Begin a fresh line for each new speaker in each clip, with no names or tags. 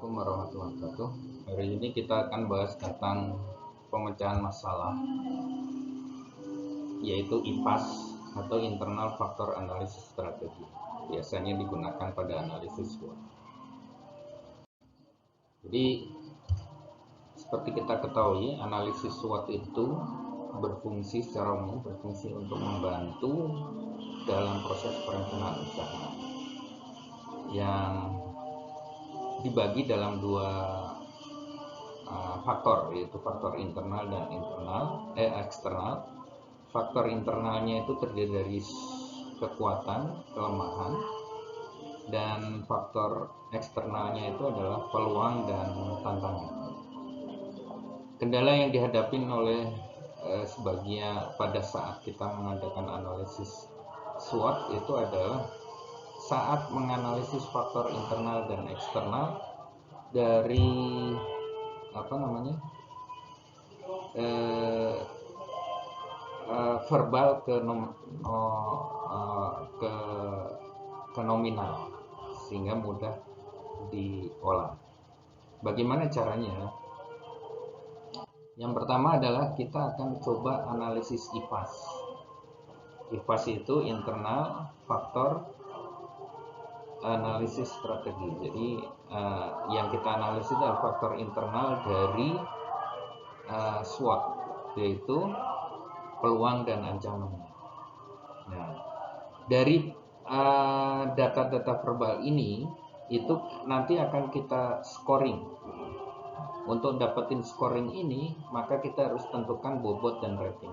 Assalamualaikum warahmatullahi wabarakatuh. Hari ini kita akan bahas tentang pemecahan masalah, yaitu IPAS atau Internal Factor Analysis Strategy. Biasanya digunakan pada analisis SWOT. Jadi, seperti kita ketahui, analisis SWOT itu berfungsi secara umum untuk membantu dalam proses perencanaan usaha yang dibagi dalam dua faktor, yaitu faktor internal dan eksternal. Faktor internalnya itu terdiri dari kekuatan, kelemahan, dan faktor eksternalnya itu adalah peluang dan tantangan. Kendala yang dihadapi oleh sebagian pada saat kita mengadakan analisis SWOT itu adalah saat menganalisis faktor internal dan eksternal dari verbal ke nominal, sehingga mudah diolah. Bagaimana caranya? Yang pertama adalah kita akan coba analisis IPAS. IPAS itu internal faktor analisis strategi. Jadi yang kita analisis adalah faktor internal dari SWOT, yaitu peluang dan ancaman. Nah, dari data-data verbal ini itu nanti akan kita scoring. Untuk dapetin scoring ini, maka kita harus tentukan bobot dan rating.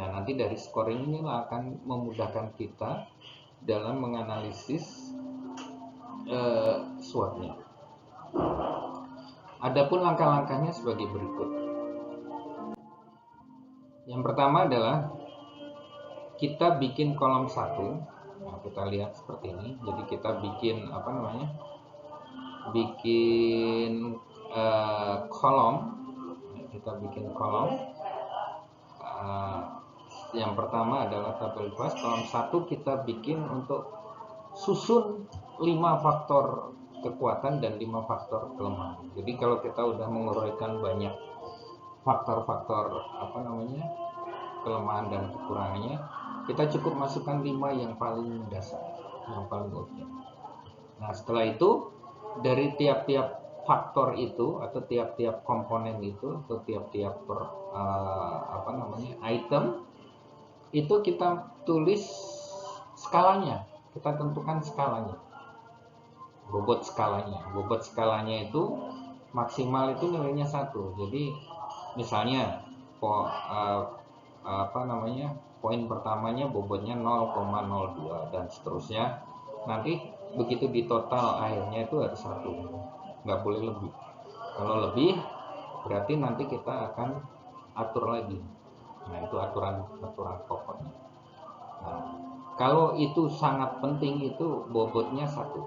Nah, nanti dari scoring inilah akan memudahkan kita dalam menganalisis SWOT-nya. Adapun langkah-langkahnya sebagai berikut. Yang pertama adalah kita bikin kolom 1. Nah, kita lihat seperti ini. Jadi kita bikin kolom. Kita bikin kolom. Yang pertama adalah tabel IPAS. Kolom 1 kita bikin untuk susun 5 faktor kekuatan dan 5 faktor kelemahan. Jadi kalau kita udah menguraikan banyak faktor-faktor kelemahan dan kekurangannya, kita cukup masukkan 5 yang paling dasar, yang paling utama. Nah, setelah itu dari tiap-tiap faktor itu atau tiap-tiap komponen itu atau tiap-tiap item itu kita tulis skalanya, kita tentukan skalanya, bobot skalanya itu maksimal itu nilainya 1. Jadi misalnya poin pertamanya bobotnya 0,02 dan seterusnya. Nanti begitu di total akhirnya itu harus 1, nggak boleh lebih. Kalau lebih berarti nanti kita akan atur lagi. Nah, itu aturan pokoknya. Nah, kalau itu sangat penting itu bobotnya 1,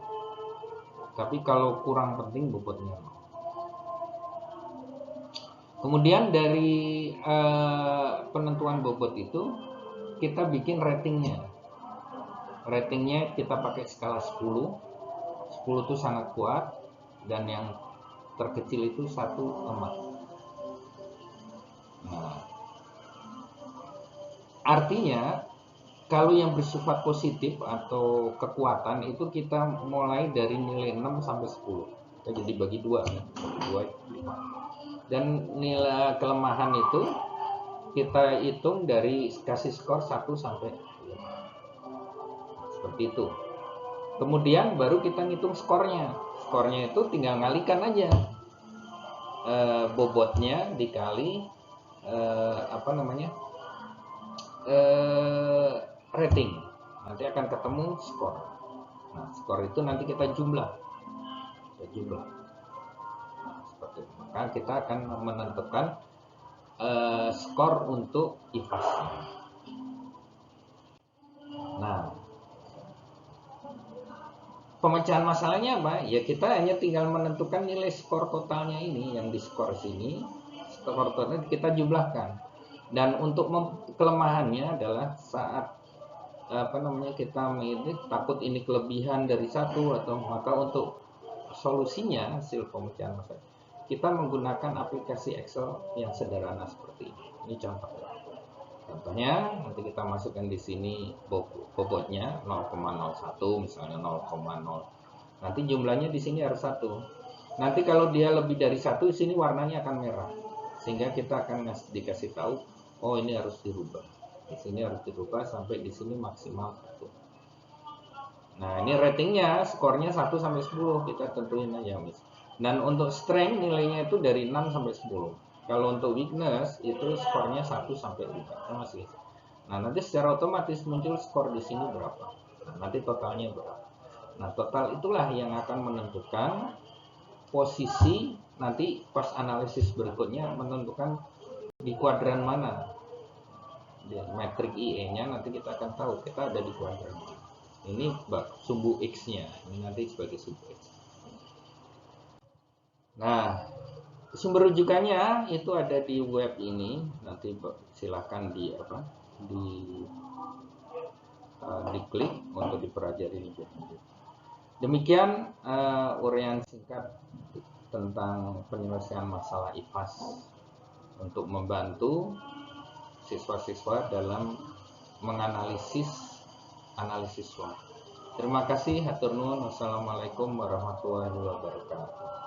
tapi kalau kurang penting bobotnya 0. Kemudian dari penentuan bobot itu kita bikin ratingnya. Ratingnya kita pakai skala 10. 10 itu sangat kuat dan yang terkecil itu 1 lemah. Nah, artinya kalau yang bersifat positif atau kekuatan itu kita mulai dari nilai 6 sampai 10. Kita jadi bagi 2 ya. Bagi 2 5. Dan nilai kelemahan itu kita hitung dari kasih skor 1 sampai 5. Seperti itu. Kemudian baru kita ngitung skornya. Skornya itu tinggal ngalikan aja. Bobotnya dikali rating. Nanti akan ketemu skor. Nah, skor itu nanti kita jumlah. Nah, seperti itu. Maka kita akan menentukan skor untuk IPAS. Nah, pemecahan masalahnya apa? Ya kita hanya tinggal menentukan nilai skor totalnya ini yang di skor sini. Skor totalnya kita jumlahkan. Dan untuk kelemahannya adalah saat kita takut ini kelebihan dari 1 atau maka untuk solusinya, hasil pemecahan masalah, kita menggunakan aplikasi Excel yang sederhana seperti ini. Ini contohnya. Contohnya nanti kita masukkan di sini bobotnya 0,01 misalnya 0,0. Nanti jumlahnya di sini harus 1. Nanti kalau dia lebih dari 1 di sini warnanya akan merah. Sehingga kita akan dikasih tahu, oh ini harus dirubah. Di sini harus dirubah sampai di sini maksimal 1. Nah, ini ratingnya, skornya 1 sampai 10 kita tentuin aja, Miss. Dan untuk strength nilainya itu dari 6 sampai 10. Kalau untuk weakness itu skornya 1 sampai 5. Masih. Nah, nanti secara otomatis muncul skor di sini berapa. Nah, nanti totalnya berapa. Nah, total itulah yang akan menentukan posisi nanti pas analisis berikutnya, menentukan di kuadran mana. Di metrik IE-nya nanti kita akan tahu kita ada di kuadran mana. Ini sumbu X-nya. Ini nanti sebagai sumbu X. Nah, sumber rujukannya itu ada di web ini. Nanti silahkan diklik untuk dipelajari lebih lanjut. Demikian uraian singkat tentang penyelesaian masalah IPAS untuk membantu siswa-siswa dalam menganalisis SWOT. Terima kasih, hatur nuhun. Wassalamualaikum warahmatullahi wabarakatuh.